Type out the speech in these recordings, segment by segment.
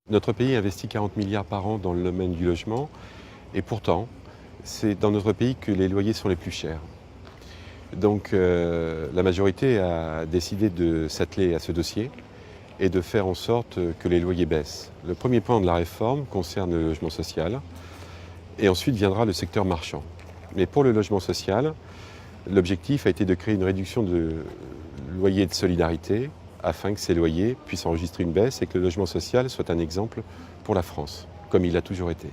Notre pays investit 40 milliards par an dans le domaine du logement et pourtant, c'est dans notre pays que les loyers sont les plus chers. Donc la majorité a décidé de s'atteler à ce dossier et de faire en sorte que les loyers baissent. Le premier point de la réforme concerne le logement social et ensuite viendra le secteur marchand. Mais pour le logement social, l'objectif a été de créer une réduction de loyer de solidarité afin que ces loyers puissent enregistrer une baisse et que le logement social soit un exemple pour la France, comme il l'a toujours été.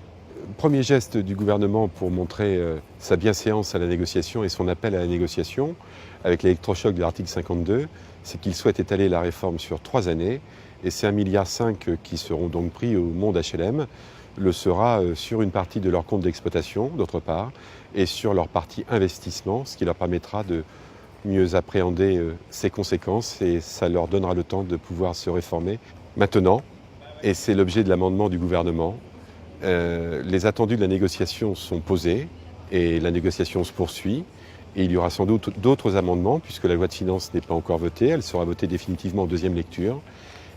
Premier geste du gouvernement pour montrer sa bienséance à la négociation et son appel à la négociation, avec l'électrochoc de l'article 52, c'est qu'il souhaite étaler la réforme sur 3 années et ces 1,5 milliard qui seront donc pris au monde HLM le sera sur une partie de leur compte d'exploitation, d'autre part, et sur leur partie investissement, ce qui leur permettra de mieux appréhender ses conséquences et ça leur donnera le temps de pouvoir se réformer. Maintenant, et c'est l'objet de l'amendement du gouvernement, les attendus de la négociation sont posés et la négociation se poursuit. Et il y aura sans doute d'autres amendements puisque la loi de finances n'est pas encore votée, elle sera votée définitivement en deuxième lecture.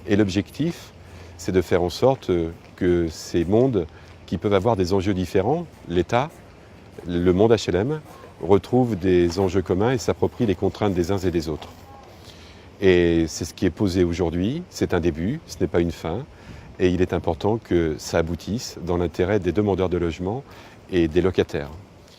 Et l'objectif, c'est de faire en sorte que ces mondes qui peuvent avoir des enjeux différents, l'État, le monde HLM, retrouvent des enjeux communs et s'approprient les contraintes des uns et des autres. Et c'est ce qui est posé aujourd'hui, c'est un début, ce n'est pas une fin, et il est important que ça aboutisse dans l'intérêt des demandeurs de logement et des locataires.